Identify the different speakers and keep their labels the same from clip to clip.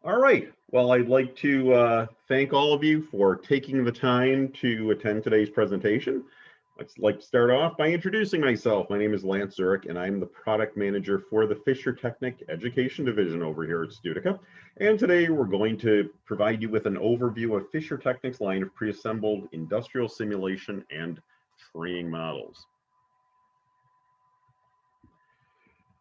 Speaker 1: All right. Well, I'd like to thank all of you for taking the time to attend today's presentation. I'd like to start off by introducing myself. My name is Lance Zurich, and I'm the product manager for the fischertechnik Education Division over here at Studica. And today we're going to provide you with an overview of fischertechnik's line of pre-assembled industrial simulation and training models.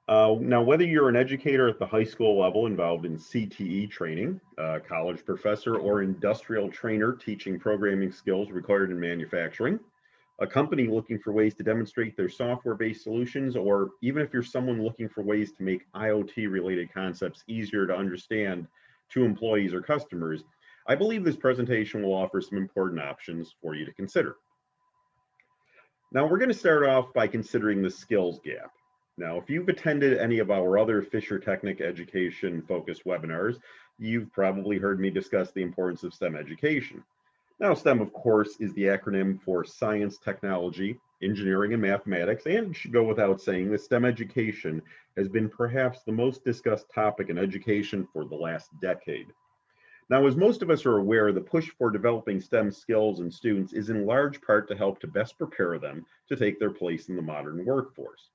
Speaker 1: Now, whether you're an educator at the high school level involved in CTE training, college professor, or industrial trainer teaching programming skills required in manufacturing, a company looking for ways to demonstrate their software-based solutions, or even if you're someone looking for ways to make IoT-related concepts easier to understand to employees or customers, I believe this presentation will offer some important options for you to consider. Now, we're going to start off by considering the skills gap. Now, if you've attended any of our other fischertechnik education-focused webinars, you've probably heard me discuss the importance of STEM education. Now, STEM, of course, is the acronym for science, technology, engineering, and mathematics, and it should go without saying that STEM education has been perhaps the most discussed topic in education for the last decade. Now, as most of us are aware, the push for developing STEM skills in students is in large part to help to best prepare them to take their place in the modern workforce.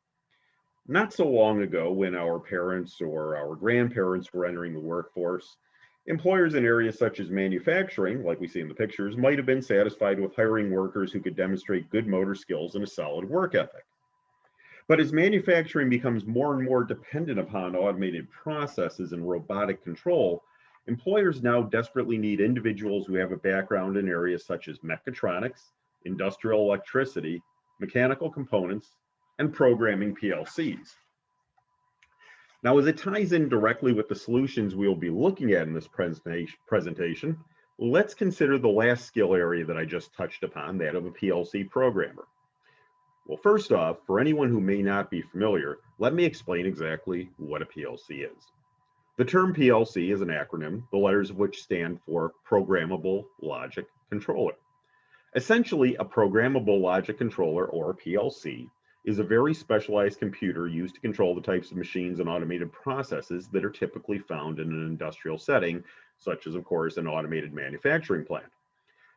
Speaker 1: Not so long ago, when our parents or our grandparents were entering the workforce, employers in areas such as manufacturing, like we see in the pictures, might have been satisfied with hiring workers who could demonstrate good motor skills and a solid work ethic. But as manufacturing becomes more and more dependent upon automated processes and robotic control, employers now desperately need individuals who have a background in areas such as mechatronics, industrial electricity, mechanical components, and programming PLCs. Now, as it ties in directly with the solutions we'll be looking at in this presentation, let's consider the last skill area that I just touched upon, that of a PLC programmer. Well, first off, for anyone who may not be familiar, let me explain exactly what a PLC is. The term PLC is an acronym, the letters of which stand for Programmable Logic Controller. Essentially, a Programmable Logic Controller, or PLC, is a very specialized computer used to control the types of machines and automated processes that are typically found in an industrial setting, such as, of course, an automated manufacturing plant.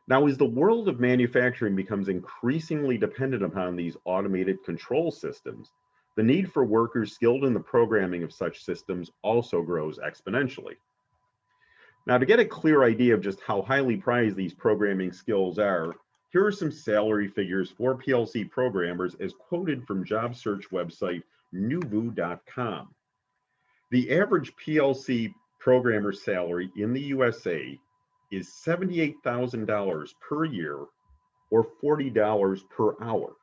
Speaker 1: Now, as the world of manufacturing becomes increasingly dependent upon these automated control systems, the need for workers skilled in the programming of such systems also grows exponentially. Now, to get a clear idea of just how highly prized these programming skills are, here are some salary figures for PLC programmers as quoted from job search website nuvu.com. The average PLC programmer salary in the USA is $78,000 per year or $40 per hour.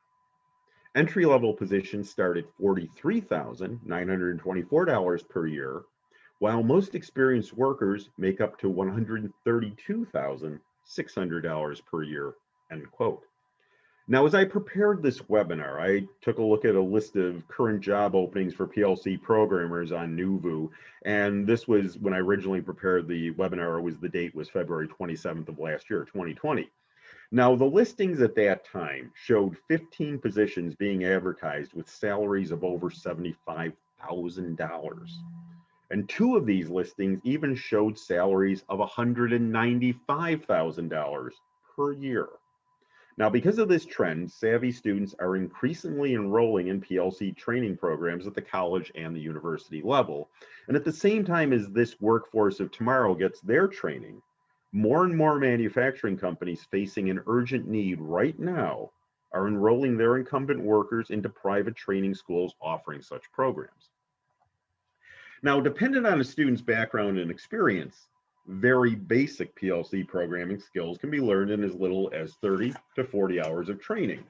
Speaker 1: Entry-level positions start at $43,924 per year, while most experienced workers make up to $132,600 per year. End quote. Now, as I prepared this webinar, I took a look at a list of current job openings for PLC programmers on Nuvu, and this was when I originally prepared the webinar. The date was February 27th of last year, 2020. Now, the listings at that time showed 15 positions being advertised with salaries of over $75,000. And 2 of these listings even showed salaries of $195,000 per year. Now, because of this trend, savvy students are increasingly enrolling in PLC training programs at the college and the university level. And at the same time as this workforce of tomorrow gets their training, more and more manufacturing companies facing an urgent need right now are enrolling their incumbent workers into private training schools offering such programs. Now, dependent on a student's background and experience, very basic PLC programming skills can be learned in as little as 30 to 40 hours of training.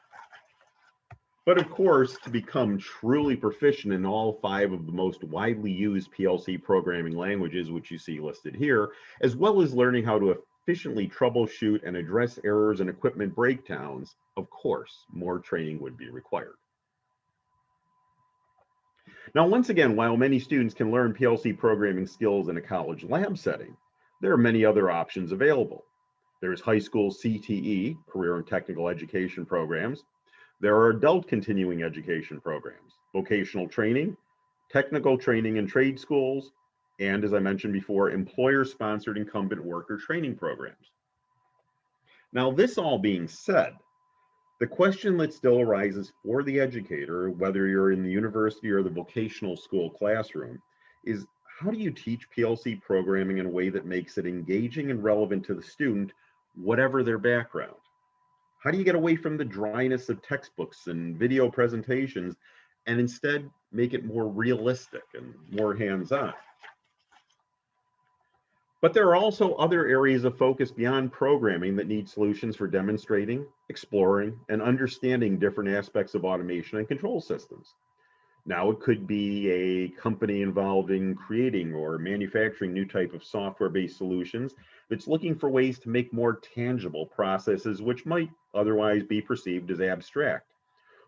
Speaker 1: But of course, to become truly proficient in all 5 of the most widely used PLC programming languages, which you see listed here, as well as learning how to efficiently troubleshoot and address errors and equipment breakdowns, of course, more training would be required. Now, once again, while many students can learn PLC programming skills in a college lab setting, there are many other options available. There's high school CTE, career and technical education programs. There are adult continuing education programs, vocational training, technical training in trade schools, and, as I mentioned before, employer-sponsored incumbent worker training programs. Now, this all being said, the question that still arises for the educator, whether you're in the university or the vocational school classroom, is how do you teach PLC programming in a way that makes it engaging and relevant to the student, whatever their background? How do you get away from the dryness of textbooks and video presentations and instead make it more realistic and more hands-on? But there are also other areas of focus beyond programming that need solutions for demonstrating, exploring, and understanding different aspects of automation and control systems. Now, it could be a company involved in creating or manufacturing new type of software-based solutions that's looking for ways to make more tangible processes which might otherwise be perceived as abstract,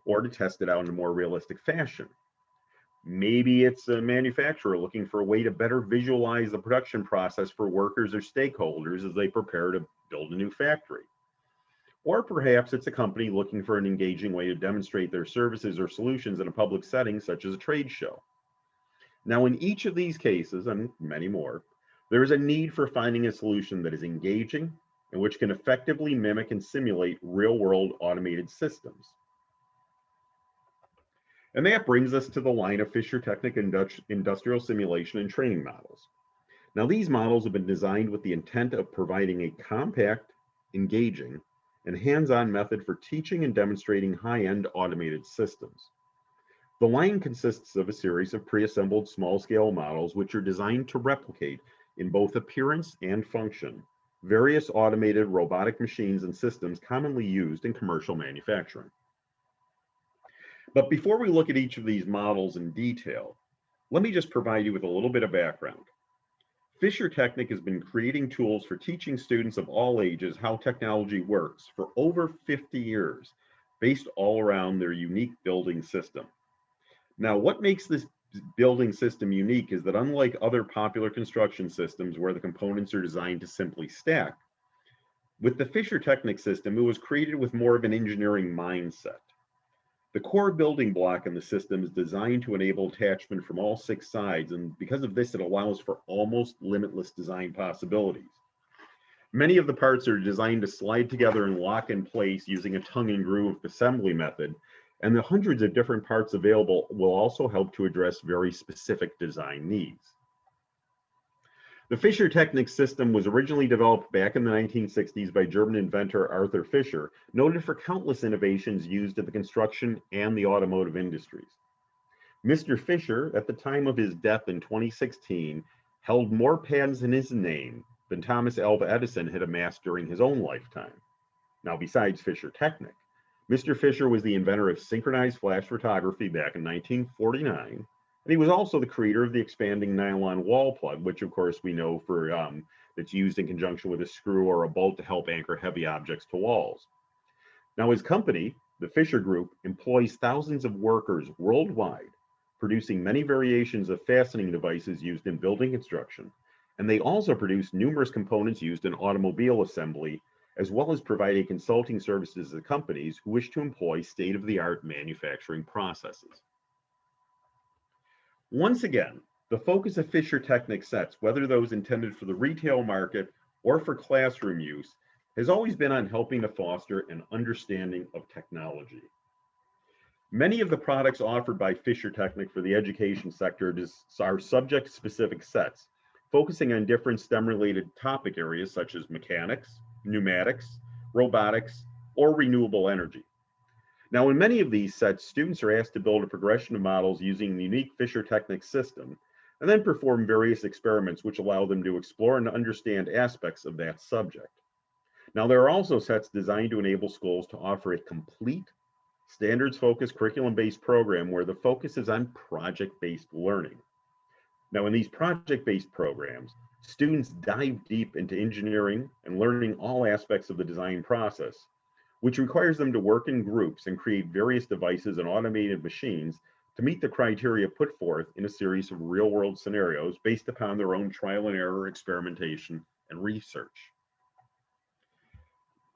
Speaker 1: or to test it out in a more realistic fashion. Maybe it's a manufacturer looking for a way to better visualize the production process for workers or stakeholders as they prepare to build a new factory. Or perhaps it's a company looking for an engaging way to demonstrate their services or solutions in a public setting, such as a trade show. Now, in each of these cases, and many more, there is a need for finding a solution that is engaging and which can effectively mimic and simulate real-world automated systems. And that brings us to the line of fischertechnik industrial simulation and training models. Now, these models have been designed with the intent of providing a compact, engaging, and hands-on method for teaching and demonstrating high-end automated systems. The line consists of a series of pre-assembled small-scale models which are designed to replicate, in both appearance and function, various automated robotic machines and systems commonly used in commercial manufacturing. But before we look at each of these models in detail, let me just provide you with a little bit of background. Fischertechnik has been creating tools for teaching students of all ages how technology works for over 50 years, based all around their unique building system. Now, what makes this building system unique is that unlike other popular construction systems where the components are designed to simply stack, with the fischertechnik system, it was created with more of an engineering mindset. The core building block in the system is designed to enable attachment from all 6 sides, and because of this, it allows for almost limitless design possibilities. Many of the parts are designed to slide together and lock in place using a tongue and groove assembly method, and the hundreds of different parts available will also help to address very specific design needs. The fischertechnik system was originally developed back in the 1960s by German inventor Artur Fischer, noted for countless innovations used in the construction and the automotive industries. Mr. Fischer, at the time of his death in 2016, held more patents in his name than Thomas Alva Edison had amassed during his own lifetime. Now, besides fischertechnik, Mr. Fischer was the inventor of synchronized flash photography back in 1949. And he was also the creator of the expanding nylon wall plug, which of course we know for that's used in conjunction with a screw or a bolt to help anchor heavy objects to walls. Now, his company, the Fischer Group, employs thousands of workers worldwide, producing many variations of fastening devices used in building construction. And they also produce numerous components used in automobile assembly, as well as providing consulting services to companies who wish to employ state-of-the-art manufacturing processes. Once again, the focus of fischertechnik sets, whether those intended for the retail market or for classroom use, has always been on helping to foster an understanding of technology. Many of the products offered by fischertechnik for the education sector are subject-specific sets, focusing on different STEM-related topic areas such as mechanics, pneumatics, robotics, or renewable energy. Now, in many of these sets, students are asked to build a progression of models using the unique fischertechnik system, and then perform various experiments which allow them to explore and understand aspects of that subject. Now, there are also sets designed to enable schools to offer a complete, standards-focused, curriculum-based program where the focus is on project-based learning. Now, in these project-based programs, students dive deep into engineering and learning all aspects of the design process, which requires them to work in groups and create various devices and automated machines to meet the criteria put forth in a series of real-world scenarios based upon their own trial and error, experimentation, and research.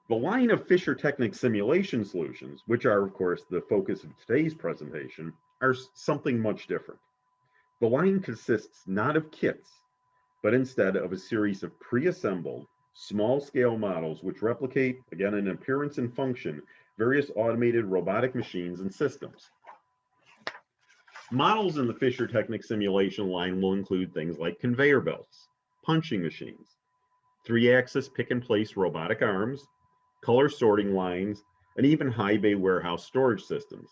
Speaker 1: The line of fischertechnik simulation solutions, which are, of course, the focus of today's presentation, are something much different. The line consists not of kits, but instead of a series of pre-assembled, small-scale models which replicate, again in appearance and function, various automated robotic machines and systems. Models in the fischertechnik simulation line will include things like conveyor belts, punching machines, 3-axis pick-and-place robotic arms, color sorting lines, and even high bay warehouse storage systems.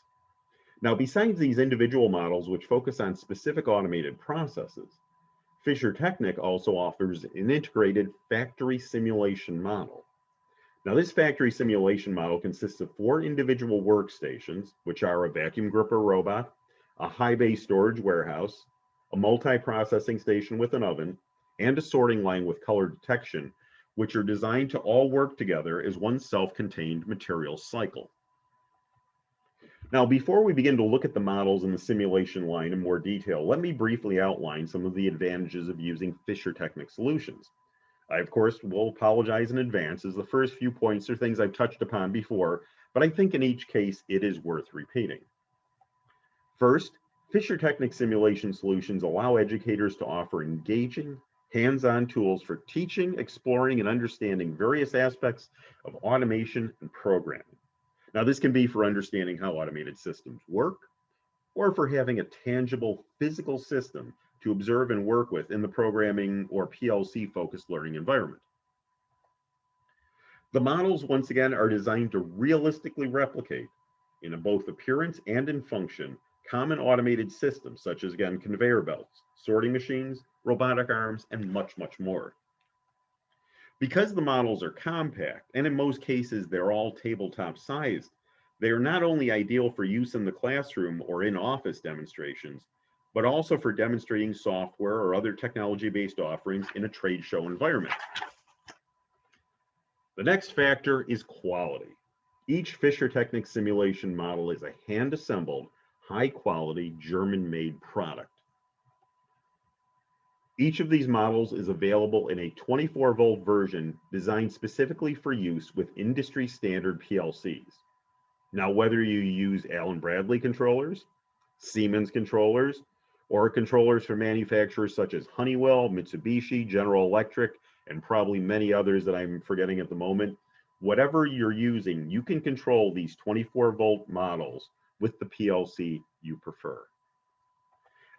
Speaker 1: Now, besides these individual models which focus on specific automated processes, fischertechnik also offers an integrated factory simulation model. Now, this factory simulation model consists of 4 individual workstations, which are a vacuum gripper robot, a high bay storage warehouse, a multi-processing station with an oven, and a sorting line with color detection, which are designed to all work together as one self-contained material cycle. Now, before we begin to look at the models in the simulation line in more detail, let me briefly outline some of the advantages of using fischertechnik solutions. I, of course, will apologize in advance, as the first few points are things I've touched upon before, but I think in each case it is worth repeating. First, fischertechnik simulation solutions allow educators to offer engaging, hands-on tools for teaching, exploring, and understanding various aspects of automation and programming. Now, this can be for understanding how automated systems work, or for having a tangible physical system to observe and work with in the programming or PLC-focused learning environment. The models, once again, are designed to realistically replicate, in both appearance and in function, common automated systems such as, again, conveyor belts, sorting machines, robotic arms, and much, much more. Because the models are compact, and in most cases they're all tabletop sized, they are not only ideal for use in the classroom or in-office demonstrations, but also for demonstrating software or other technology-based offerings in a trade show environment. The next factor is quality. Each fischertechnik simulation model is a hand-assembled, high-quality, German-made product. Each of these models is available in a 24-volt version designed specifically for use with industry-standard PLCs. Now, whether you use Allen Bradley controllers, Siemens controllers, or controllers from manufacturers such as Honeywell, Mitsubishi, General Electric, and probably many others that I'm forgetting at the moment, whatever you're using, you can control these 24-volt models with the PLC you prefer.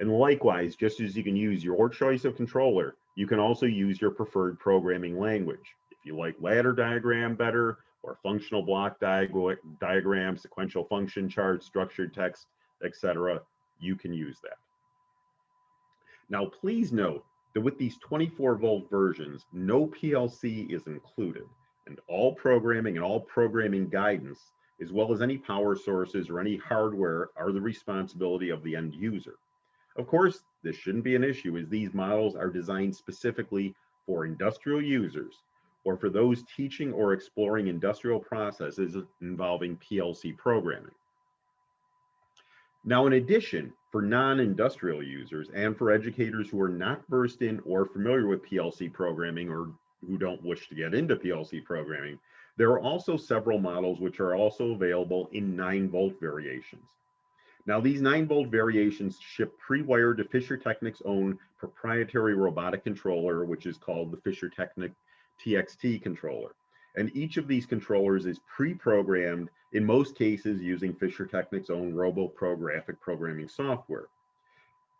Speaker 1: And likewise, just as you can use your choice of controller, you can also use your preferred programming language. If you like ladder diagram better, or functional block diagram, sequential function charts, structured text, etc., you can use that. Now, please note that with these 24-volt versions, no PLC is included, and all programming and all programming guidance, as well as any power sources or any hardware, are the responsibility of the end user. Of course, this shouldn't be an issue, as these models are designed specifically for industrial users or for those teaching or exploring industrial processes involving PLC programming. Now, in addition, for non-industrial users and for educators who are not versed in or familiar with PLC programming, or who don't wish to get into PLC programming, there are also several models which are also available in 9-volt variations. Now, these 9-volt variations ship pre-wired to fischertechnik's own proprietary robotic controller, which is called the fischertechnik TXT controller. And each of these controllers is pre-programmed, in most cases using fischertechnik's own RoboPro graphic programming software.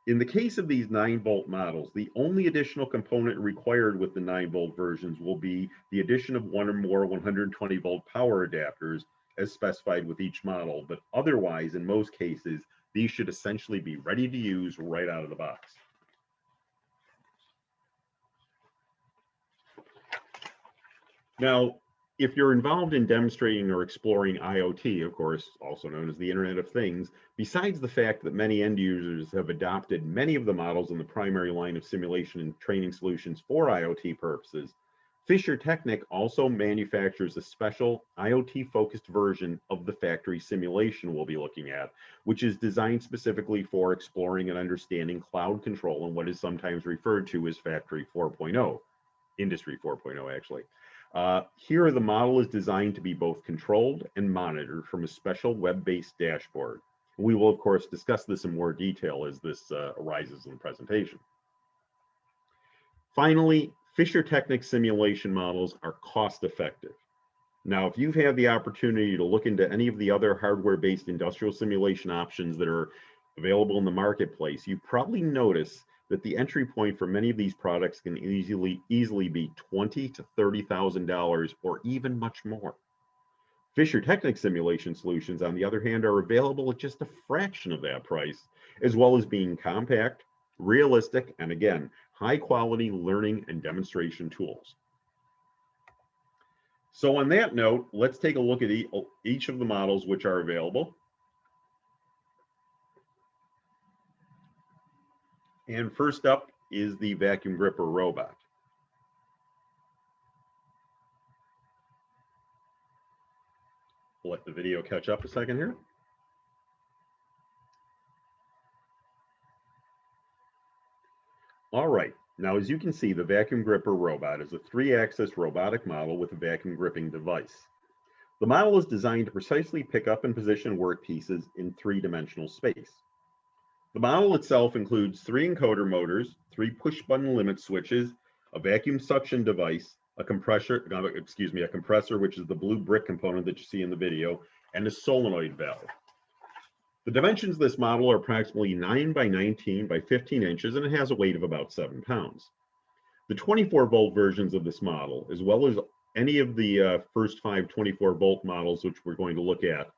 Speaker 1: In the case of these 9-volt models, the only additional component required with the 9-volt versions will be the addition of one or more 120-volt power adapters as specified with each model, but otherwise, in most cases, these should essentially be ready to use right out of the box. Now, if you're involved in demonstrating or exploring IoT, of course, also known as the Internet of Things, besides the fact that many end users have adopted many of the models in the primary line of simulation and training solutions for IoT purposes, fischertechnik also manufactures a special IoT-focused version of the factory simulation we'll be looking at, which is designed specifically for exploring and understanding cloud control and what is sometimes referred to as Factory 4.0, Industry 4.0 actually. Here, the model is designed to be both controlled and monitored from a special web-based dashboard. We will, of course, discuss this in more detail as this arises in the presentation. Finally, fischertechnik simulation models are cost-effective. Now, if you've had the opportunity to look into any of the other hardware-based industrial simulation options that are available in the marketplace, you probably notice that the entry point for many of these products can easily be $20,000 to $30,000 or even much more. Fischertechnik simulation solutions, on the other hand, are available at just a fraction of that price, as well as being compact, realistic, and again, high-quality learning and demonstration tools. So on that note, let's take a look at each of the models which are available. And first up is the vacuum gripper robot. We'll let the video catch up a second here. All right, now as you can see, the vacuum gripper robot is a 3-axis robotic model with a vacuum gripping device. The model is designed to precisely pick up and position workpieces in 3-dimensional space. The model itself includes 3 encoder motors, 3 push-button limit switches, a vacuum suction device, a compressor, which is the blue brick component that you see in the video, and a solenoid valve. The dimensions of this model are approximately 9 by 19 by 15 inches, and it has a weight of about 7 pounds. The 24-volt versions of this model, as well as any of the first 5 24-volt models which we're going to look at,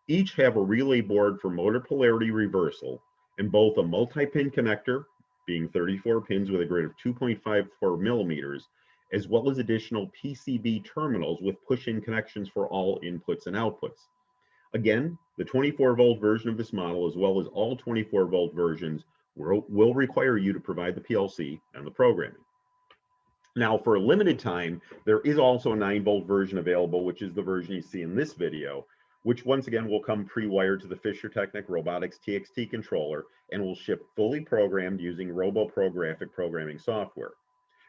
Speaker 1: each have a relay board for motor polarity reversal and both a multi-pin connector, being 34 pins with a grid of 2.54 millimeters, as well as additional PCB terminals with push-in connections for all inputs and outputs. Again, the 24-volt version of this model, as well as all 24-volt versions, will require you to provide the PLC and the programming. Now, for a limited time, there is also a 9-volt version available, which is the version you see in this video, which once again will come pre-wired to the fischertechnik Robotics TXT controller and will ship fully programmed using RoboPro graphic programming software.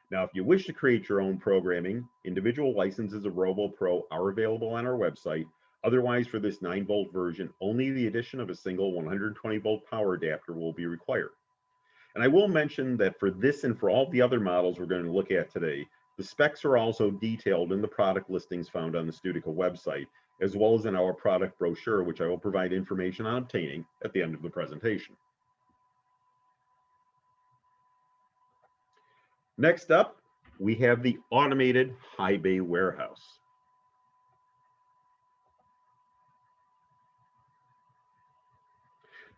Speaker 1: Now, if you wish to create your own programming, individual licenses of RoboPro are available on our website. Otherwise, for this 9-volt version, only the addition of a single 120-volt power adapter will be required. And I will mention that for this and for all the other models we're going to look at today, the specs are also detailed in the product listings found on the Studica website, as well as in our product brochure, which I will provide information on obtaining at the end of the presentation. Next up, we have the automated high bay warehouse.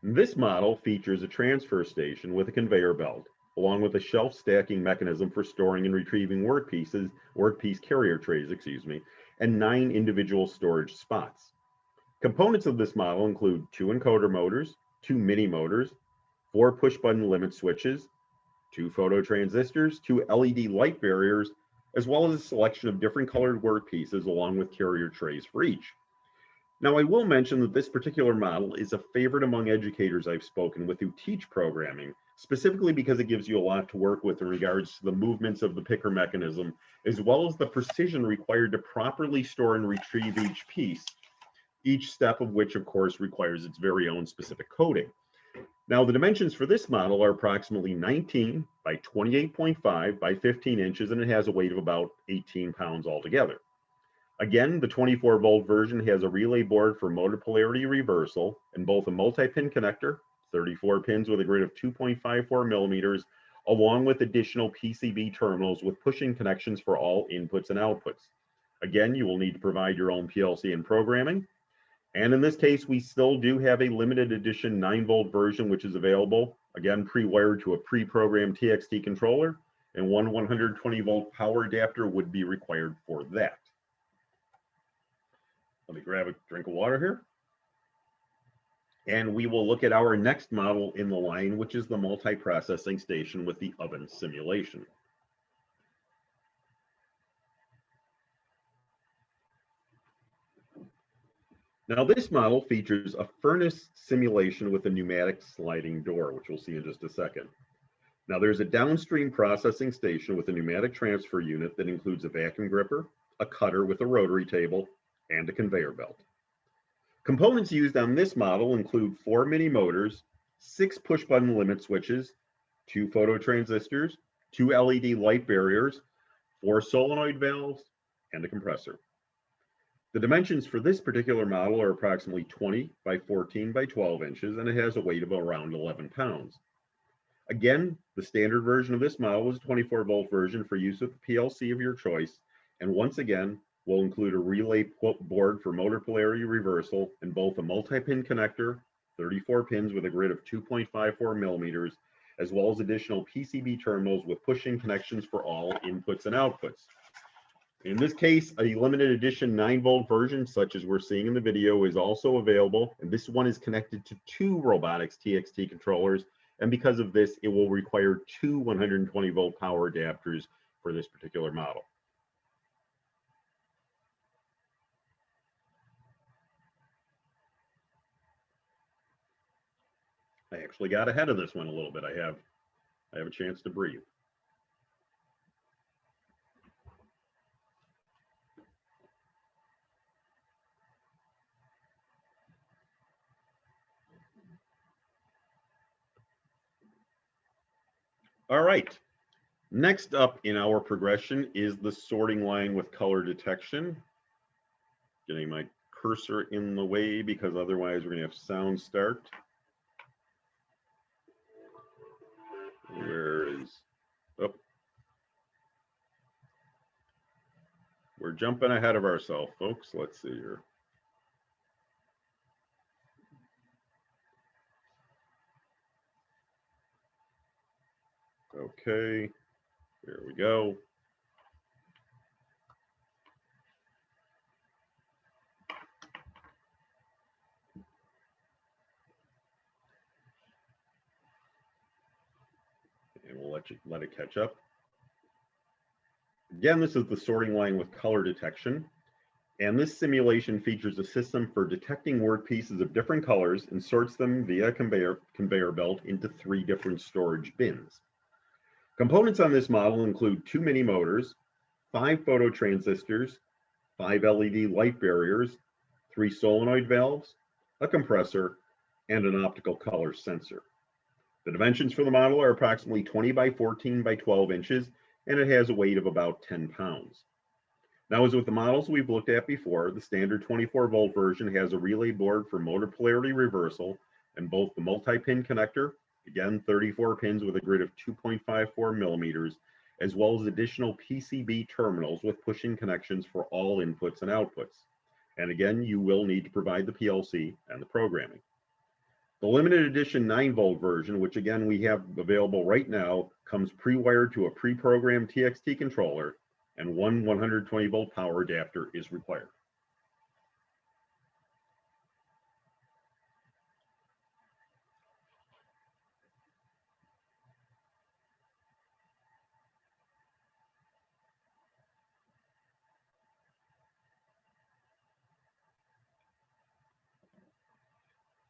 Speaker 1: This model features a transfer station with a conveyor belt, along with a shelf stacking mechanism for storing and retrieving workpiece carrier trays, and 9 individual storage spots. Components of this model include 2 encoder motors, 2 mini motors, 4 push-button limit switches, 2 photo transistors, 2 LED light barriers, as well as a selection of different colored workpieces along with carrier trays for each. Now, I will mention that this particular model is a favorite among educators I've spoken with who teach programming, specifically because it gives you a lot to work with in regards to the movements of the picker mechanism, as well as the precision required to properly store and retrieve each piece, each step of which, of course, requires its very own specific coding. Now, the dimensions for this model are approximately 19 by 28.5 by 15 inches, and it has a weight of about 18 pounds altogether. Again, the 24-volt version has a relay board for motor polarity reversal and both a multi-pin connector, 34 pins with a grid of 2.54 millimeters, along with additional PCB terminals with push-in connections for all inputs and outputs. Again, you will need to provide your own PLC and programming. And in this case, we still do have a limited edition 9-volt version, which is available, again, pre-wired to a pre-programmed TXT controller, and one 120-volt power adapter would be required for that. Let me grab a drink of water here. And we will look at our next model in the line, which is the multi-processing station with the oven simulation. Now, this model features a furnace simulation with a pneumatic sliding door, which we'll see in just a second. Now, there's a downstream processing station with a pneumatic transfer unit that includes a vacuum gripper, a cutter with a rotary table, and a conveyor belt. Components used on this model include 4 mini motors, 6 push button limit switches, 2 phototransistors, 2 LED light barriers, 4 solenoid valves, and a compressor. The dimensions for this particular model are approximately 20 by 14 by 12 inches, and it has a weight of around 11 pounds. Again, the standard version of this model is a 24-volt version for use with the PLC of your choice, and once again, will include a relay board for motor polarity reversal and both a multi-pin connector, 34 pins with a grid of 2.54 millimeters, as well as additional PCB terminals with push-in connections for all inputs and outputs. In this case, a limited edition 9-volt version, such as we're seeing in the video, is also available, and this one is connected to 2 robotics TXT controllers, and because of this, it will require 2 120-volt power adapters for this particular model. I actually got ahead of this one a little bit. I have a chance to breathe. All right. Next up in our progression is the sorting line with color detection. Getting my cursor in the way because otherwise we're going to have sound start. Where is, oh, we're jumping ahead of ourselves, folks. Let's see here. Okay, here we go. And we'll let it catch up. Again, this is the sorting line with color detection. And this simulation features a system for detecting work pieces of different colors and sorts them via conveyor belt into 3 different storage bins. Components on this model include 2 mini motors, 5 phototransistors, 5 LED light barriers, 3 solenoid valves, a compressor, and an optical color sensor. The dimensions for the model are approximately 20 by 14 by 12 inches, and it has a weight of about 10 pounds. Now, as with the models we've looked at before, the standard 24-volt version has a relay board for motor polarity reversal and both the multi-pin connector, again 34 pins with a grid of 2.54 millimeters, as well as additional PCB terminals with push-in connections for all inputs and outputs. And again, you will need to provide the PLC and the programming. The limited edition 9-volt version, which again we have available right now, comes pre-wired to a pre-programmed TXT controller, and 1 120-volt power adapter is required.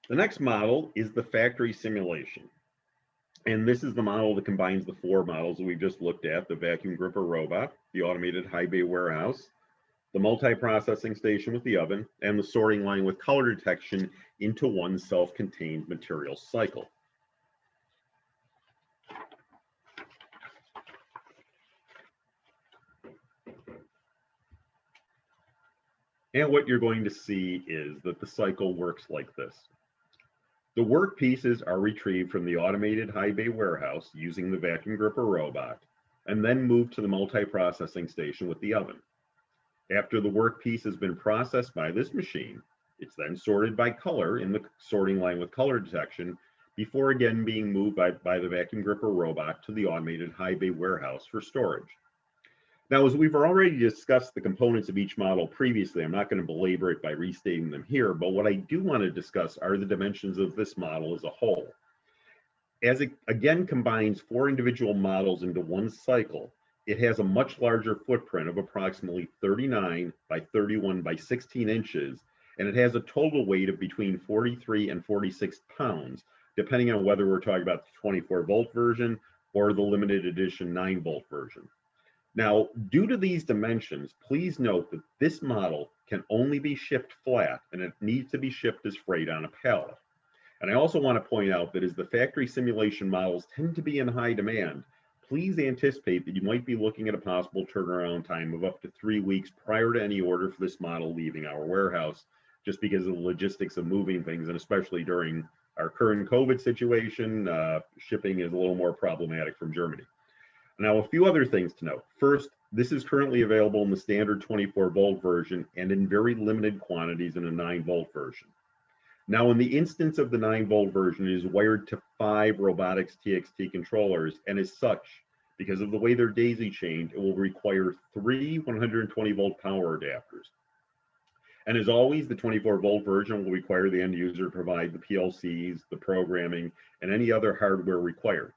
Speaker 1: The next model is the factory simulation. And this is the model that combines the 4 models that we've just looked at: the vacuum gripper robot, the automated high bay warehouse, the multi-processing station with the oven, and the sorting line with color detection into one self-contained material cycle. And what you're going to see is that the cycle works like this. The work pieces are retrieved from the automated high bay warehouse using the vacuum gripper robot, and then moved to the multi-processing station with the oven. After the work piece has been processed by this machine, it's then sorted by color in the sorting line with color detection before again being moved by the vacuum gripper robot to the automated high bay warehouse for storage. Now, as we've already discussed the components of each model previously, I'm not going to belabor it by restating them here, but what I do want to discuss are the dimensions of this model as a whole. As it again combines 4 individual models into one cycle, it has a much larger footprint of approximately 39 by 31 by 16 inches, and it has a total weight of between 43 and 46 pounds, depending on whether we're talking about the 24-volt version or the limited edition 9-volt version. Now, due to these dimensions, please note that this model can only be shipped flat, and it needs to be shipped as freight on a pallet. And I also want to point out that as the factory simulation models tend to be in high demand, please anticipate that you might be looking at a possible turnaround time of up to 3 weeks prior to any order for this model leaving our warehouse, just because of the logistics of moving things, and especially during our current COVID situation, shipping is a little more problematic from Germany. Now, a few other things to note. First, this is currently available in the standard 24-volt version and in very limited quantities in a 9-volt version. Now, in the instance of the 9-volt version, it is wired to 5 robotics TXT controllers, and as such, because of the way they're daisy-chained, it will require 3 120-volt power adapters. And as always, the 24-volt version will require the end user to provide the PLCs, the programming, and any other hardware required.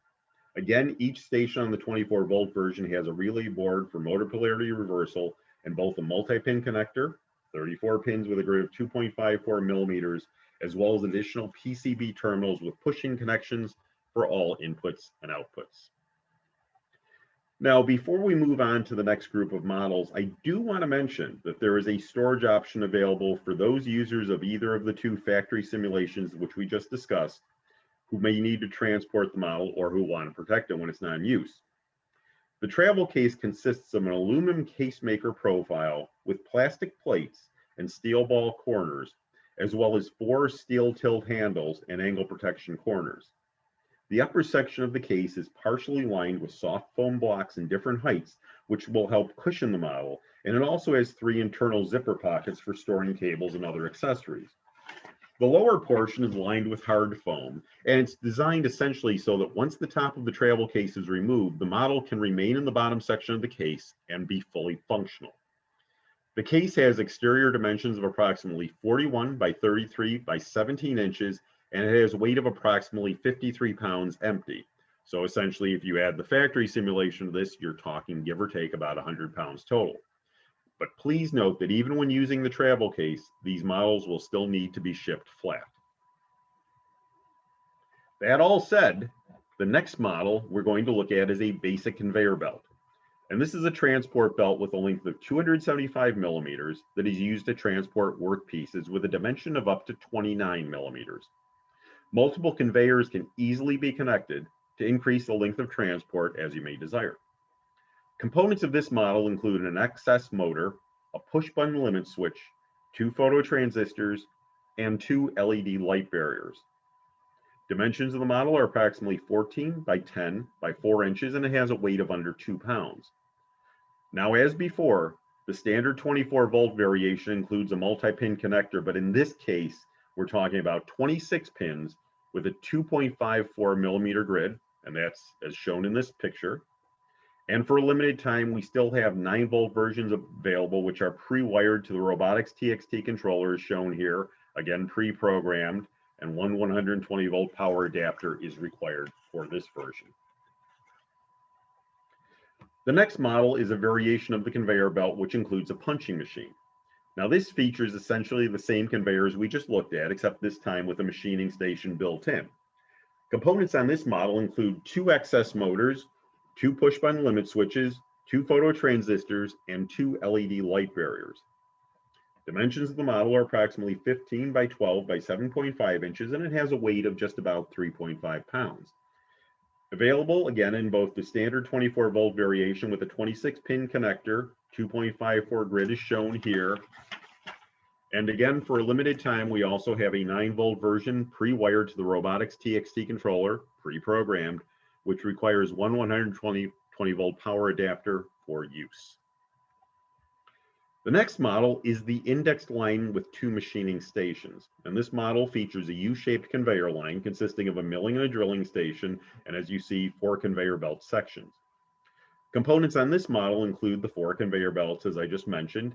Speaker 1: Again, each station on the 24-volt version has a relay board for motor polarity reversal and both a multi-pin connector, 34 pins with a grid of 2.54 millimeters, as well as additional PCB terminals with push-in connections for all inputs and outputs. Now, before we move on to the next group of models, I do want to mention that there is a storage option available for those users of either of the 2 factory simulations which we just discussed, who may need to transport the model or who want to protect it when it's not in use. The travel case consists of an aluminum casemaker profile with plastic plates and steel ball corners, as well as 4 steel tilt handles and angle protection corners. The upper section of the case is partially lined with soft foam blocks in different heights, which will help cushion the model, and it also has 3 internal zipper pockets for storing cables and other accessories. The lower portion is lined with hard foam, and it's designed essentially so that once the top of the travel case is removed, the model can remain in the bottom section of the case and be fully functional. The case has exterior dimensions of approximately 41 by 33 by 17 inches, and it has a weight of approximately 53 pounds empty. So essentially, if you add the factory simulation of this, you're talking give or take about 100 pounds total. But please note that even when using the travel case, these models will still need to be shipped flat. That all said, the next model we're going to look at is a basic conveyor belt. And this is a transport belt with a length of 275 millimeters that is used to transport work pieces with a dimension of up to 29 millimeters. Multiple conveyors can easily be connected to increase the length of transport as you may desire. Components of this model include an XS motor, a push-button limit switch, 2 phototransistors, and 2 LED light barriers. Dimensions of the model are approximately 14 by 10 by 4 inches, and it has a weight of under 2 pounds. Now, as before, the standard 24-volt variation includes a multi-pin connector, but in this case, we're talking about 26 pins with a 2.54 millimeter grid, and that's as shown in this picture. And for a limited time, we still have 9-volt versions available, which are pre-wired to the robotics TXT controller as shown here, again pre-programmed, and one 120-volt power adapter is required for this version. The next model is a variation of the conveyor belt, which includes a punching machine. Now, this features essentially the same conveyors we just looked at, except this time with a machining station built in. Components on this model include 2 XS motors, 2 push-button limit switches, 2 phototransistors, and 2 LED light barriers. Dimensions of the model are approximately 15 by 12 by 7.5 inches, and it has a weight of just about 3.5 pounds. Available again in both the standard 24-volt variation with a 26-pin connector, 2.54 grid is shown here. And again, for a limited time, we also have a 9-volt version pre-wired to the robotics TXT controller, pre-programmed, which requires one 120-volt power adapter for use. The next model is the indexed line with 2 machining stations. And this model features a U-shaped conveyor line consisting of a milling and a drilling station, and as you see, 4 conveyor belt sections. Components on this model include the 4 conveyor belts, as I just mentioned,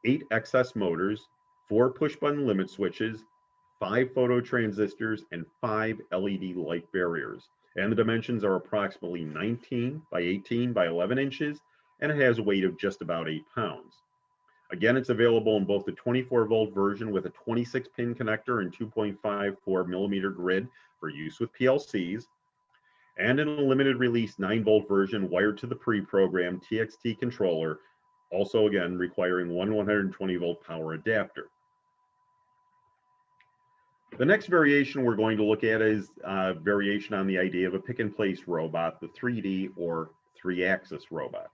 Speaker 1: 8 XS motors, 4 push-button limit switches, 5 phototransistors, and 5 LED light barriers. And the dimensions are approximately 19 by 18 by 11 inches, and it has a weight of just about 8 pounds. Again, it's available in both the 24-volt version with a 26-pin connector and 2.54 millimeter grid for use with PLCs, and in a limited release 9-volt version wired to the pre-programmed TXT controller also again requiring one 120-volt power adapter. The next variation we're going to look at is a variation on the idea of a pick-and-place robot, the 3D or 3-axis robot.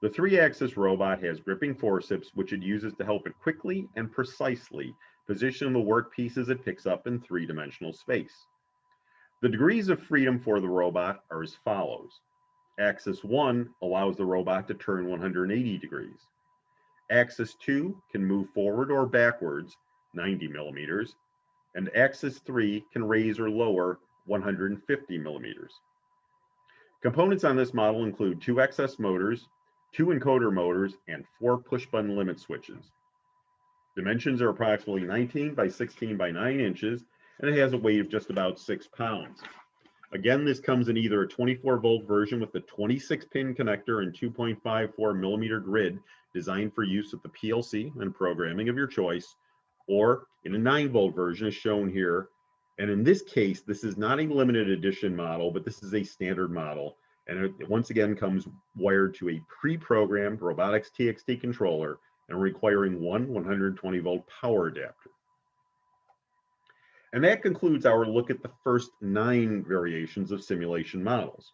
Speaker 1: The 3-axis robot has gripping forceps, which it uses to help it quickly and precisely position the work pieces it picks up in three-dimensional space. The degrees of freedom for the robot are as follows. Axis 1 allows the robot to turn 180 degrees. Axis 2 can move forward or backwards 90 millimeters, and axis 3 can raise or lower 150 millimeters. Components on this model include 2 XS motors, 2 encoder motors, and 4 push-button limit switches. Dimensions are approximately 19 by 16 by 9 inches, and it has a weight of just about 6 pounds. Again, this comes in either a 24-volt version with a 26-pin connector and 2.54 millimeter grid designed for use with the PLC and programming of your choice, or in a 9-volt version as shown here. And in this case, this is not a limited edition model, but this is a standard model. And it once again comes wired to a pre-programmed robotics TXT controller and requiring one 120-volt power adapter. And that concludes our look at the first 9 variations of simulation models.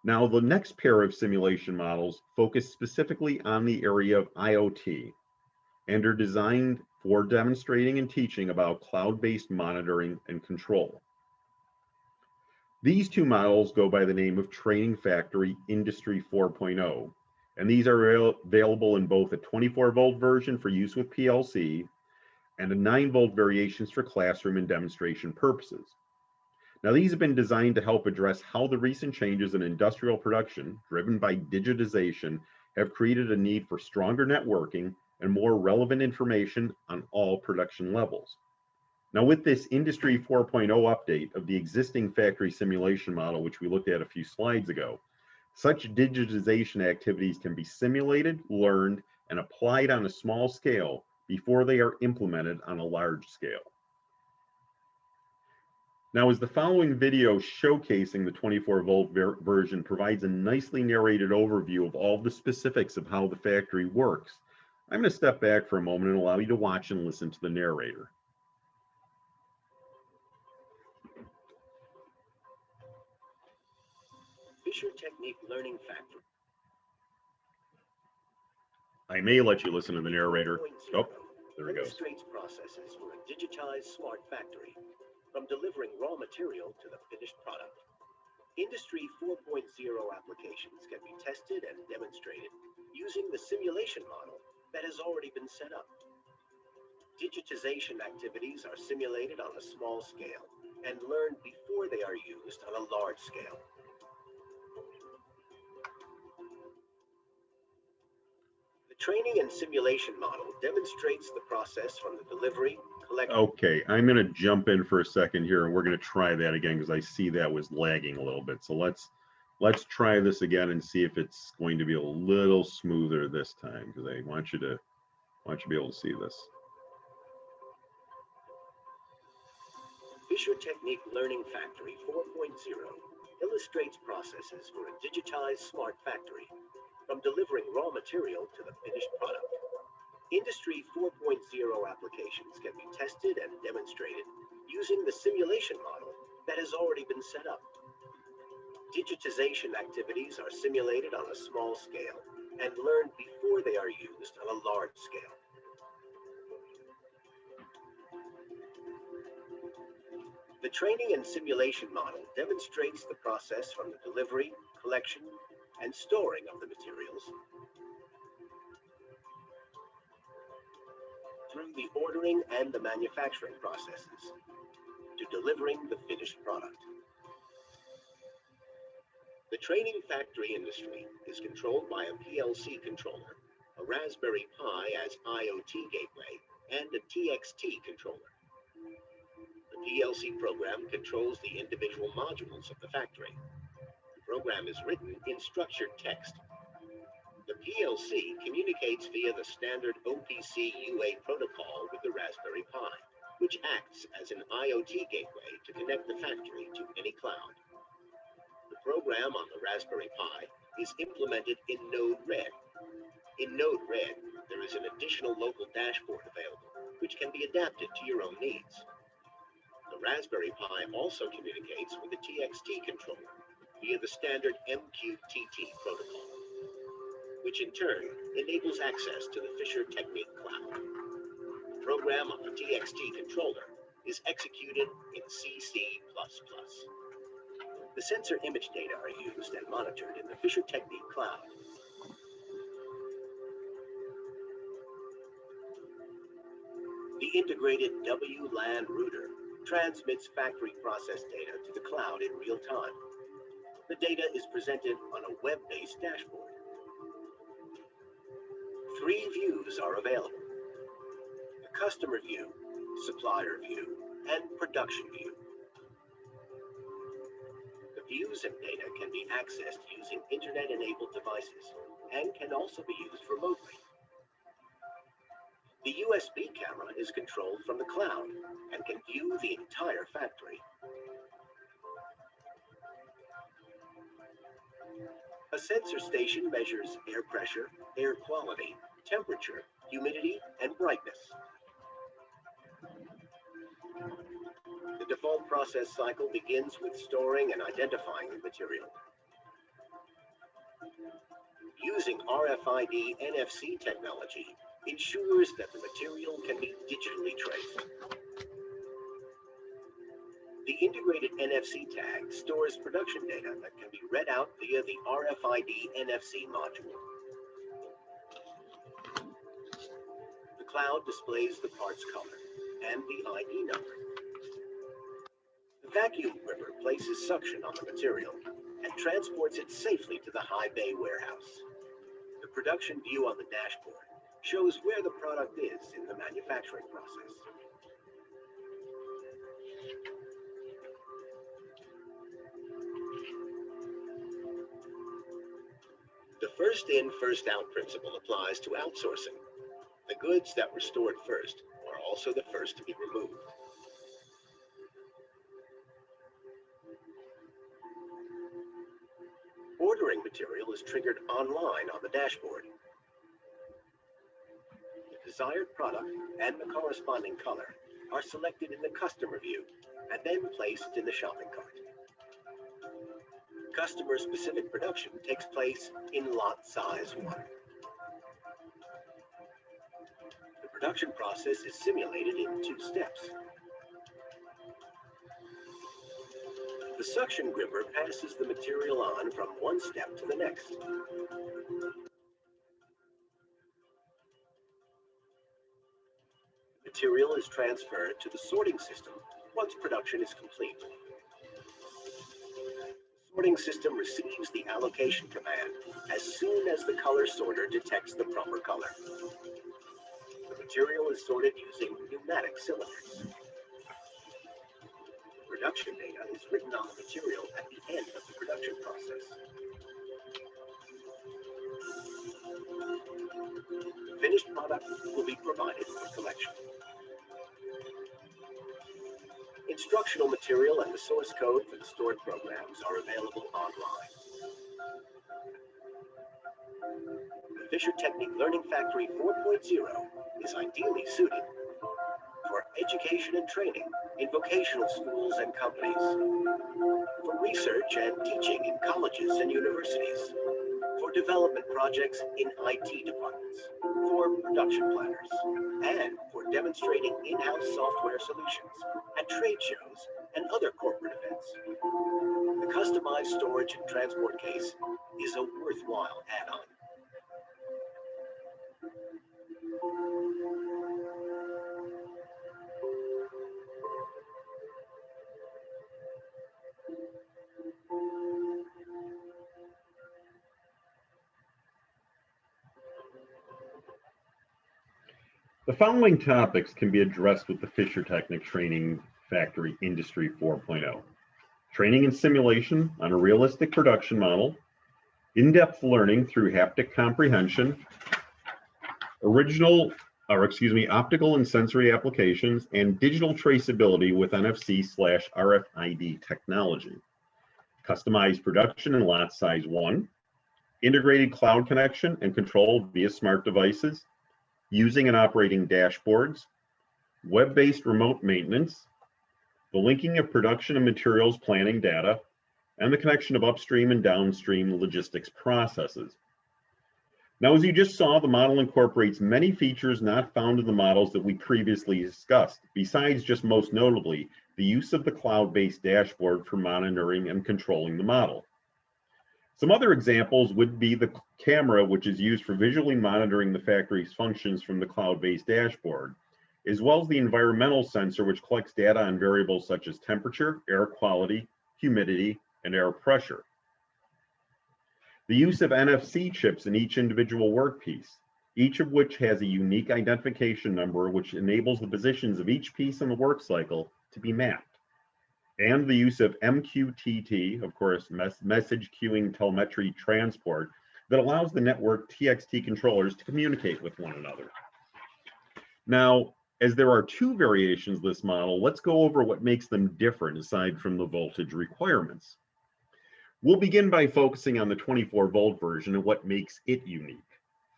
Speaker 1: Now, the next pair of simulation models focus specifically on the area of IoT and are designed for demonstrating and teaching about cloud-based monitoring and control. These 2 models go by the name of Training Factory Industry 4.0, and these are available in both a 24-volt version for use with PLC and a 9-volt variations for classroom and demonstration purposes. Now, these have been designed to help address how the recent changes in industrial production, driven by digitization, have created a need for stronger networking and more relevant information on all production levels. Now, with this Industry 4.0 update of the existing factory simulation model, which we looked at a few slides ago, such digitization activities can be simulated, learned, and applied on a small scale before they are implemented on a large scale. Now, as the following video showcasing the 24-volt version provides a nicely narrated overview of all the specifics of how the factory works, I'm going to step back for a moment and allow you to watch and listen to the narrator.
Speaker 2: Fischertechnik Learning Factory.
Speaker 1: I may let you listen to the narrator. Oh, there he goes.
Speaker 2: Illustrates processes for a digitized smart factory, from delivering raw material to the finished product. Industry 4.0 applications can be tested and demonstrated using the simulation model that has already been set up. Digitization activities are simulated on a small scale and learned before they are used on a large scale. The training and simulation model demonstrates the process from the delivery, collection.
Speaker 1: Okay, I'm going to jump in for a second here, and we're going to try that again because I see that was lagging a little bit. So let's try this again and see if it's going to be a little smoother this time, because I want you to be able to see this.
Speaker 2: Fischertechnik Learning Factory 4.0 illustrates processes for a digitized smart factory, from delivering raw material to the finished product. Industry 4.0 applications can be tested and demonstrated using the simulation model that has already been set up. Digitization activities are simulated on a small scale and learned before they are used on a large scale. The training and simulation model demonstrates the process from the delivery, collection, and storing of the materials through the ordering and the manufacturing processes to delivering the finished product. The training factory industry is controlled by a PLC controller, a Raspberry Pi as IoT gateway, and a TXT controller. The PLC program controls the individual modules of the factory. The program is written in structured text. The PLC communicates via the standard OPC UA protocol with the Raspberry Pi, which acts as an IoT gateway to connect the factory to any cloud. The program on the Raspberry Pi is implemented in Node-RED. In Node Red, there is an additional local dashboard available, which can be adapted to your own needs. The Raspberry Pi also communicates with the TXT controller via the standard MQTT protocol, which in turn enables access to the fischertechnik cloud. The program on the TXT controller is executed in CC++. The sensor image data are used and monitored in the fischertechnik cloud. The integrated WLAN router transmits factory process data to the cloud in real time. The data is presented on a web-based dashboard. 3 views are available: the customer view, supplier view, and production view. The views and data can be accessed using internet-enabled devices and can also be used remotely. The USB camera is controlled from the cloud and can view the entire factory. A sensor station measures air pressure, air quality, temperature, humidity, and brightness. The default process cycle begins with storing and identifying the material. Using RFID NFC technology ensures that the material can be digitally traced. The integrated NFC tag stores production data that can be read out via the RFID NFC module. The cloud displays the part's color and the ID number. The vacuum gripper places suction on the material and transports it safely to the high bay warehouse. The production view on the dashboard shows where the product is in the manufacturing process. The first in, first out principle applies to outsourcing. The goods that were stored first are also the first to be removed. Ordering material is triggered online on the dashboard. The desired product and the corresponding color are selected in the customer view and then placed in the shopping cart. Customer-specific production takes place in lot size 1. The production process is simulated in 2 steps. The suction gripper passes the material on from one step to the next. Material is transferred to the sorting system once production is complete. The sorting system receives the allocation command as soon as the color sorter detects the proper color. The material is sorted using pneumatic cylinders. Production data is written on the material at the end of the production process. The finished product will be provided for collection. Instructional material and the source code for the stored programs are available online. The fischertechnik Learning Factory 4.0 is ideally suited for education and training in vocational schools and companies, for research and teaching in colleges and universities, for development projects in IT departments, for production planners, and for demonstrating in-house software solutions at trade shows and other corporate events. The customized storage and transport case is a worthwhile add-on.
Speaker 1: The following topics can be addressed with the fischertechnik Training Factory Industry 4.0. Training and simulation on a realistic production model, in-depth learning through haptic comprehension, optical and sensory applications, and digital traceability with NFC/RFID technology. Customized production in lot size 1, integrated cloud connection and control via smart devices, using and operating dashboards, web-based remote maintenance, the linking of production and materials planning data, and the connection of upstream and downstream logistics processes. Now, as you just saw, the model incorporates many features not found in the models that we previously discussed, besides just most notably, the use of the cloud-based dashboard for monitoring and controlling the model. Some other examples would be the camera, which is used for visually monitoring the factory's functions from the cloud-based dashboard, as well as the environmental sensor, which collects data on variables such as temperature, air quality, humidity, and air pressure. The use of NFC chips in each individual workpiece, each of which has a unique identification number which enables the positions of each piece in the work cycle to be mapped. And the use of MQTT, of course, message queuing telemetry transport, that allows the network TXT controllers to communicate with one another. Now, as there are two variations of this model, let's go over what makes them different aside from the voltage requirements. We'll begin by focusing on the 24-volt version and what makes it unique.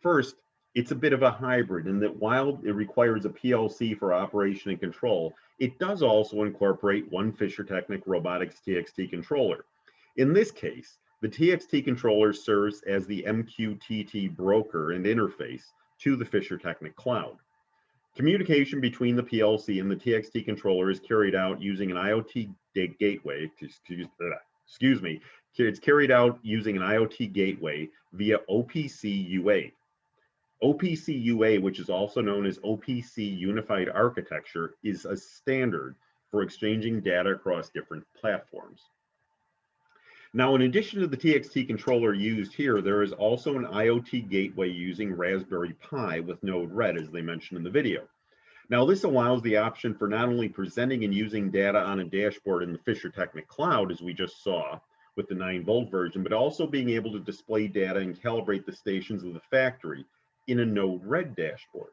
Speaker 1: First, it's a bit of a hybrid in that while it requires a PLC for operation and control, it does also incorporate one fischertechnik robotics TXT controller. In this case, the TXT controller serves as the MQTT broker and interface to the fischertechnik cloud. Communication between the PLC and the TXT controller is carried out using an IoT gateway, it's carried out using an IoT gateway via OPC UA. OPC UA, which is also known as OPC Unified Architecture, is a standard for exchanging data across different platforms. Now, in addition to the TXT controller used here, there is also an IoT gateway using Raspberry Pi with Node-RED, as they mentioned in the video. Now, this allows the option for not only presenting and using data on a dashboard in the fischertechnik cloud, as we just saw with the 9-volt version, but also being able to display data and calibrate the stations of the factory in a Node-RED dashboard.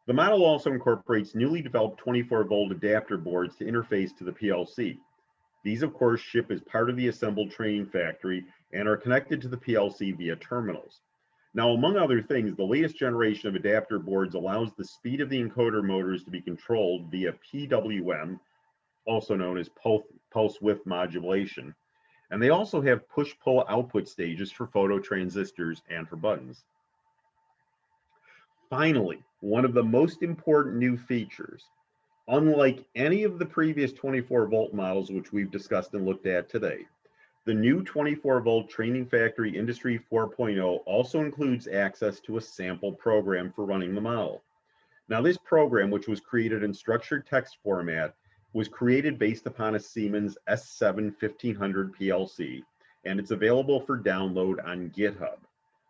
Speaker 1: The model also incorporates newly developed 24-volt adapter boards to interface to the PLC. These, of course, ship as part of the assembled training factory and are connected to the PLC via terminals. Now, among other things, the latest generation of adapter boards allows the speed of the encoder motors to be controlled via PWM, also known as pulse width modulation, and they also have push-pull output stages for photo transistors and for buttons. Finally, one of the most important new features, unlike any of the previous 24-volt models which we've discussed and looked at today, the new 24-volt Training Factory Industry 4.0 also includes access to a sample program for running the model. Now, this program, which was created in structured text format, was created based upon a Siemens S7 1500 PLC, and it's available for download on GitHub.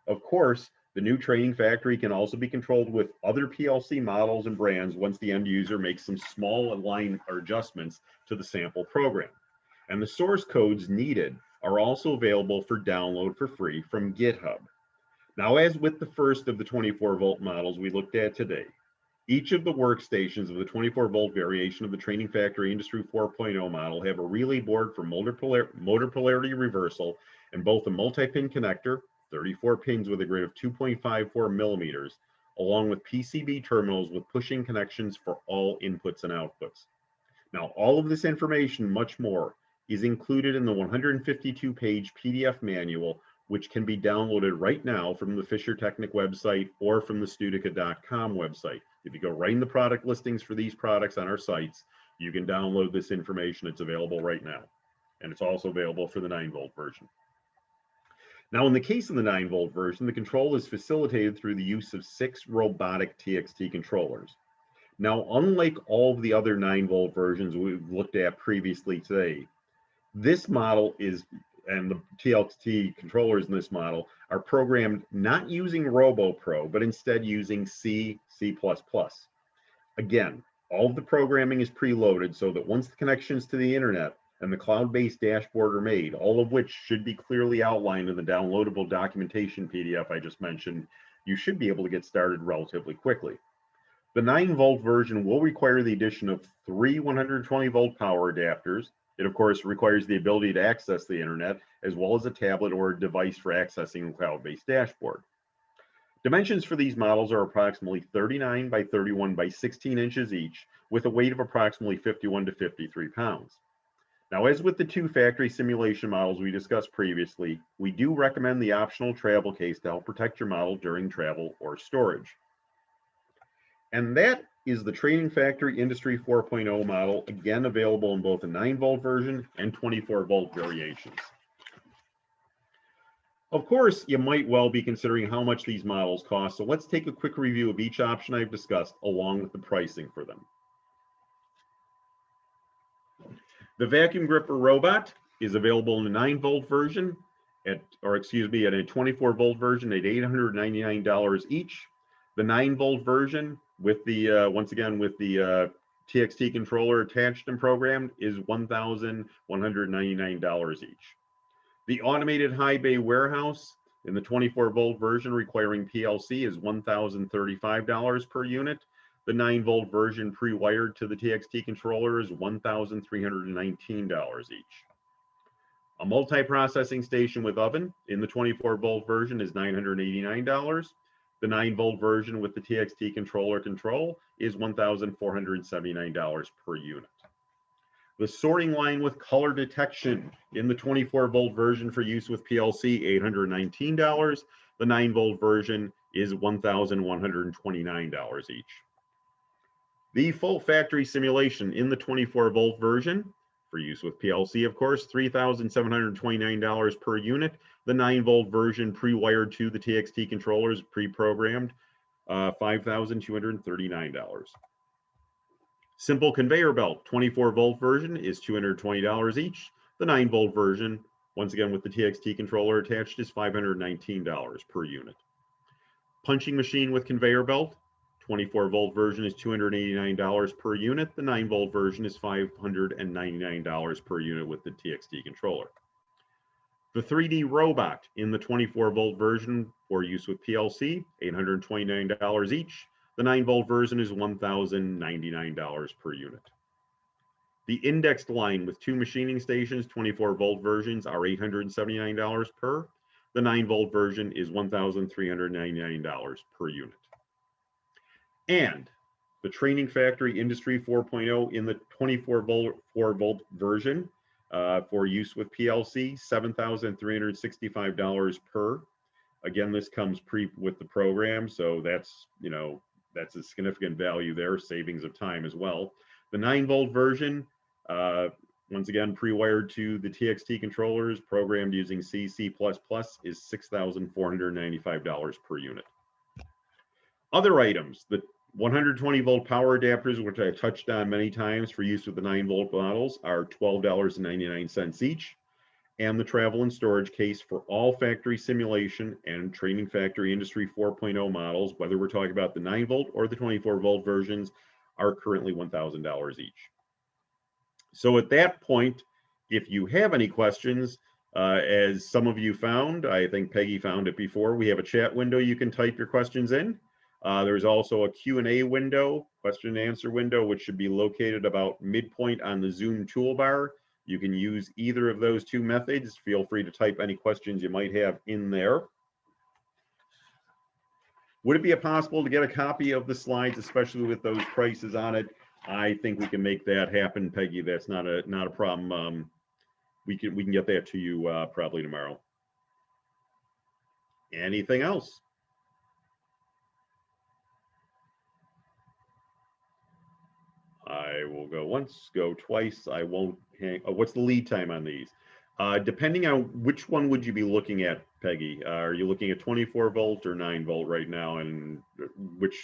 Speaker 1: Of course, the new Training Factory can also be controlled with other PLC models and brands once the end user makes some small align or adjustments to the sample program. And the source codes needed are also available for download for free from GitHub. Now, as with the first of the 24-volt models we looked at today, each of the workstations of the 24-volt variation of the Training Factory Industry 4.0 model have a relay board for motor polarity reversal and both a multi-pin connector, 34 pins with a grid of 2.54 millimeters, along with PCB terminals with pushing connections for all inputs and outputs. Now, all of this information, much more, is included in the 152-page PDF manual, which can be downloaded right now from the fischertechnik website or from the studica.com website. If you go right in the product listings for these products on our sites, you can download this information. It's available right now. And it's also available for the 9-volt version. Now, in the case of the 9-volt version, the control is facilitated through the use of 6 robotic TXT controllers. Now, unlike all of the other 9-volt versions we've looked at previously today, this model is, and the TXT controllers in this model are programmed not using RoboPro, but instead using C, C++. Again, all of the programming is preloaded so that once the connections to the internet and the cloud-based dashboard are made, all of which should be clearly outlined in the downloadable documentation PDF I just mentioned, you should be able to get started relatively quickly. The 9-volt version will require the addition of 3 120-volt power adapters, It, of course, requires the ability to access the internet, as well as a tablet or a device for accessing a cloud-based dashboard. Dimensions for these models are approximately 39 by 31 by 16 inches each, with a weight of approximately 51 to 53 pounds. Now, as with the two factory simulation models we discussed previously, we do recommend the optional travel case to help protect your model during travel or storage. And that is the Training Factory Industry 4.0 model, again available in both a 9-volt version and 24-volt variations. Of course, you might well be considering how much these models cost, so let's take a quick review of each option I've discussed along with the pricing for them. The vacuum gripper robot is available in the 9-volt version at a 24-volt version at $899 each. The 9-volt version with the once again with the TXT controller attached and programmed is $1,199 each. The automated high bay warehouse in the 24-volt version requiring PLC is $1,035 per unit. The 9-volt version pre-wired to the TXT controller is $1,319 each. A multi-processing station with oven in the 24-volt version is $989. The 9-volt version with the TXT controller is $1,479 per unit. The sorting line with color detection in the 24-volt version for use with PLC, $819. The 9-volt version is $1,129 each. The full factory simulation in the 24-volt version for use with PLC, of course, $3,729 per unit. The 9-volt version pre-wired to the TXT controllers, pre-programmed, $5,239. Simple conveyor belt, 24-volt version is $220 each. The 9-volt version, once again with the TXT controller attached, is $519 per unit. Punching machine with conveyor belt, 24-volt version is $289 per unit. The 9-volt version is $599 per unit with the TXT controller. The 3D robot in the 24-volt version for use with PLC, $829 each. The 9-volt version is $1,099 per unit. The indexed line with two machining stations, 24-volt versions, are $879 per. The 9-volt version is $1,399 per unit. And the Training Factory Industry 4.0 in the 24-volt version for use with PLC, $7,365 per. Again, this comes with the program, so that's, that's a significant value there, savings of time as well. The 9-volt version, once again, pre-wired to the TXT controllers, programmed using C, C++, is $6,495 per unit. Other items, the 120-volt power adapters, which I touched on many times for use with the 9-volt models, are $12.99 each. And the travel and storage case for all factory simulation and Training Factory Industry 4.0 models, whether we're talking about the 9-volt or the 24-volt versions, are currently $1,000 each. So at that point, if you have any questions, as some of you found, I think Peggy found it before, we have a chat window you can type your questions in. There's also a Q&A window, question and answer window, which should be located about midpoint on the Zoom toolbar. You can use either of those two methods. Feel free to type any questions you might have in there. Would it be possible to get a copy of the slides, especially with those prices on it? I think we can make that happen, Peggy. That's not a problem. We can get that to you probably tomorrow. Anything else? I will go once, go twice. I won't hang. Oh, what's the lead time on these? Depending on which one would you be looking at, Peggy? Are you looking at 24-volt or 9-volt right now, and which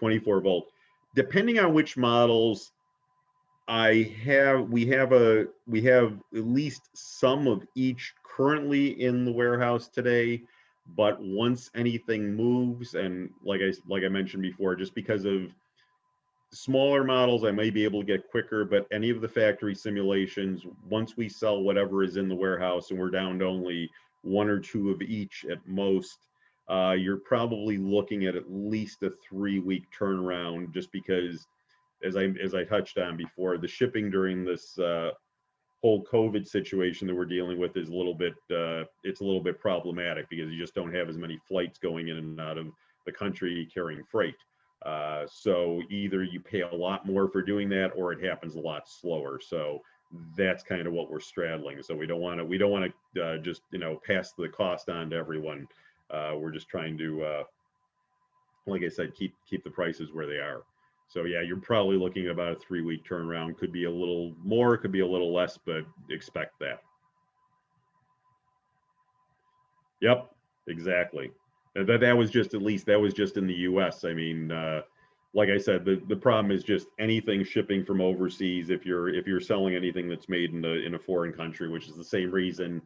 Speaker 1: 24-volt? Depending on which models, we have at least some of each currently in the warehouse today. But once anything moves, and like I mentioned before, just because of smaller models, I may be able to get quicker, but any of the factory simulations, once we sell whatever is in the warehouse and we're down to only one or two of each at most, you're probably looking at least a 3-week turnaround, just because, as I touched on before, the shipping during this whole COVID situation that we're dealing with is a little bit, it's a little bit problematic because you just don't have as many flights going in and out of the country carrying freight. So either you pay a lot more for doing that, or it happens a lot slower. So that's kind of what we're straddling. So we don't want to just, you know, pass the cost on to everyone. We're just trying to, like I said, keep the prices where they are. So yeah, you're probably looking at about a 3-week turnaround. Could be a little more, could be a little less, but expect that. Yep, exactly. And that was just, at least that was just in the US. I mean, like I said, the problem is just anything shipping from overseas. If you're selling anything that's made in a foreign country, which is the same reason,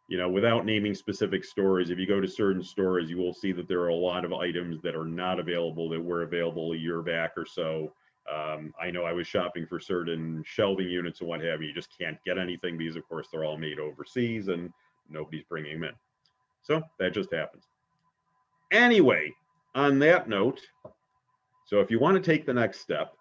Speaker 1: you know, without naming specific stores, if you go to certain stores, you will see that there are a lot of items that are not available that were available a year back or so. I know I was shopping for certain shelving units and what have you. You just can't get anything because, of course, they're all made overseas and nobody's bringing them in. So that just happens. Anyway, on that note, so if you want to take the next step,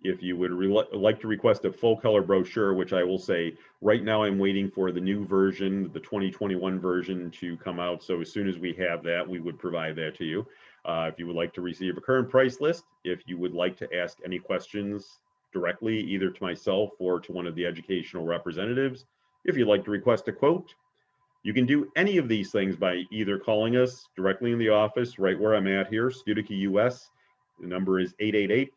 Speaker 1: if you would like to request a full color brochure, which I will say right now I'm waiting for the new version, the 2021 version to come out. So as soon as we have that, we would provide that to you. If you would like to receive a current price list, if you would like to ask any questions directly, either to myself or to one of the educational representatives, if you'd like to request a quote, you can do any of these things by either calling us directly in the office, right where I'm at here, Studica US. The number is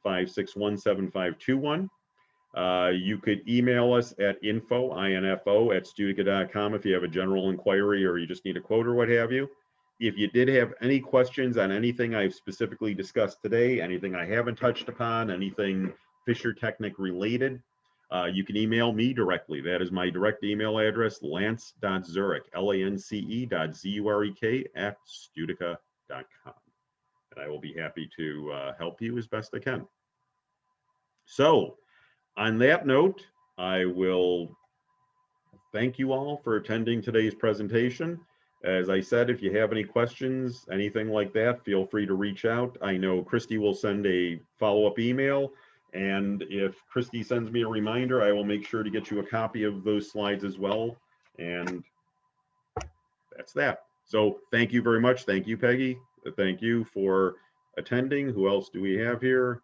Speaker 1: 888-561-7521. You could email us at info@studica.com if you have a general inquiry or you just need a quote or what have you. If you did have any questions on anything I've specifically discussed today, anything I haven't touched upon, anything fischertechnik related, you can email me directly. That is my direct email address, lance.zurek, lance.zurek @studica.com. And I will be happy to help you as best I can. So on that note, I will thank you all for attending today's presentation. As I said, if you have any questions, anything like that, feel free to reach out. I know Christy will send a follow-up email. And if Christy sends me a reminder, I will make sure to get you a copy of those slides as well. And that's that. So thank you very much. Thank you, Peggy. Thank you for attending. Who else do we have here?